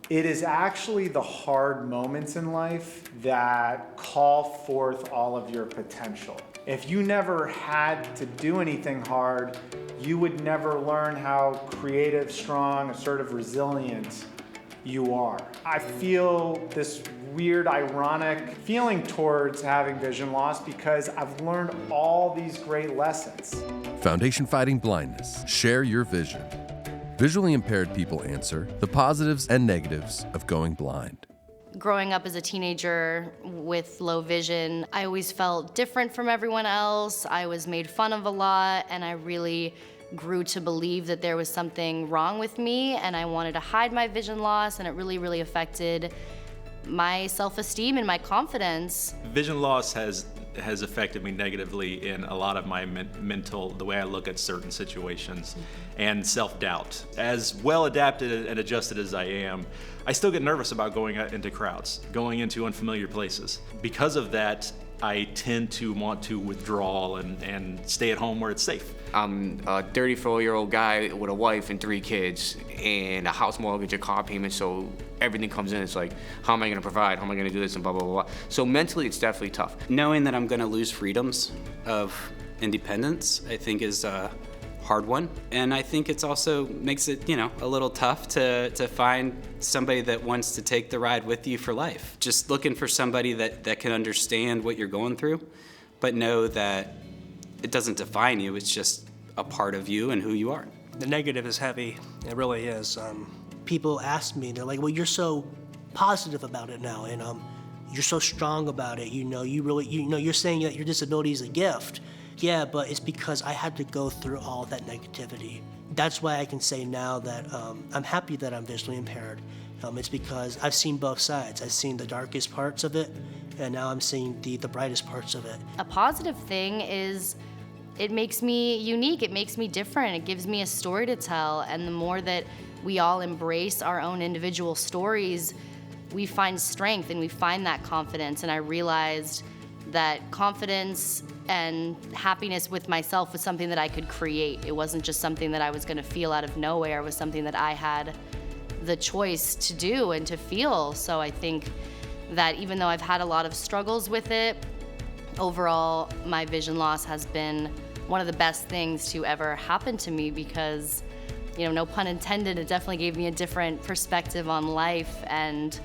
It is actually the hard moments in life that call forth all of your potential. If you never had to do anything hard, you would never learn how creative, strong, assertive, resilient you are. I feel this weird, ironic feeling towards having vision loss because I've learned all these great lessons. Foundation Fighting Blindness. Share your vision. Visually impaired people answer the positives and negatives of going blind. Growing up as a teenager with low vision, I always felt different from everyone else. I was made fun of a lot, and I really grew to believe that there was something wrong with me, and I wanted to hide my vision loss, and it really affected my self-esteem and my confidence. Vision loss has affected me negatively in a lot of my mental, the way I look at certain situations, and self-doubt. As well adapted and adjusted as I am, I still get nervous about going out into crowds, going into unfamiliar places. Because of that, I tend to want to withdraw and stay at home where it's safe. I'm a 34-year-old guy with a wife and 3 kids and a house mortgage, a car payment, so everything comes in. It's like, how am I gonna provide? How am I gonna do this, and blah, blah, blah, blah. So mentally, it's definitely tough. Knowing that I'm gonna lose freedoms of independence, I think is a hard one. And I think it's also makes it, a little tough to find somebody that wants to take the ride with you for life. Just looking for somebody that can understand what you're going through, but know that it doesn't define you, it's just a part of you and who you are. The negative is heavy, it really is. People ask me, they're like, well, you're so positive about it now, and you're so strong about it, you're saying that your disability is a gift. Yeah, but it's because I had to go through all that negativity. That's why I can say now that I'm happy that I'm visually impaired. It's because I've seen both sides. I've seen the darkest parts of it, and now I'm seeing the brightest parts of it. A positive thing is it makes me unique, it makes me different, it gives me a story to tell, and the more that we all embrace our own individual stories, we find strength and we find that confidence. And I realized that confidence and happiness with myself was something that I could create. It wasn't just something that I was gonna feel out of nowhere. It was something that I had the choice to do and to feel. So I think that even though I've had a lot of struggles with it, overall, my vision loss has been one of the best things to ever happen to me because, no pun intended, it definitely gave me a different perspective on life, and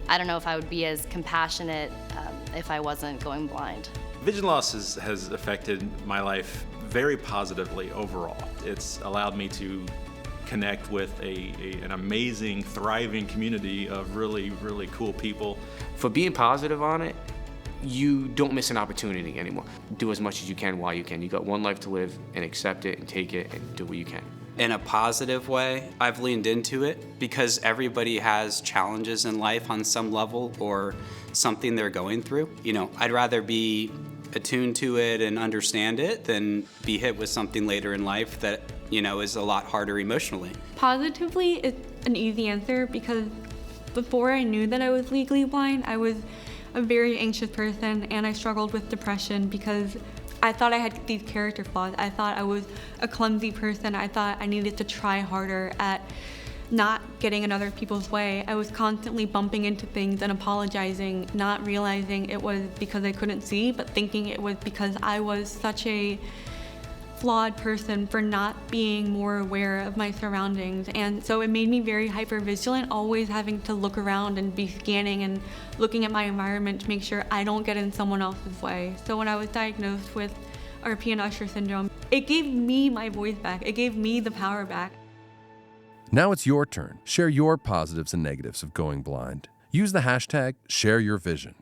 I don't know if I would be as compassionate if I wasn't going blind. Vision loss has affected my life very positively overall. It's allowed me to connect with an amazing, thriving community of really cool people. For being positive on it, you don't miss an opportunity anymore. Do as much as you can while you can. You got one life to live, and accept it and take it and do what you can. In a positive way, I've leaned into it because everybody has challenges in life on some level or something they're going through. I'd rather be attuned to it and understand it than be hit with something later in life that, is a lot harder emotionally. Positively, it's an easy answer because before I knew that I was legally blind, I was a very anxious person and I struggled with depression because I thought I had these character flaws. I thought I was a clumsy person. I thought I needed to try harder at not getting in other people's way. I was constantly bumping into things and apologizing, not realizing it was because I couldn't see, but thinking it was because I was such a flawed person for not being more aware of my surroundings. And so it made me very hypervigilant, always having to look around and be scanning and looking at my environment to make sure I don't get in someone else's way. So when I was diagnosed with RP and Usher syndrome, it gave me my voice back. It gave me the power back. Now it's your turn. Share your positives and negatives of going blind. Use the hashtag #ShareYourVision.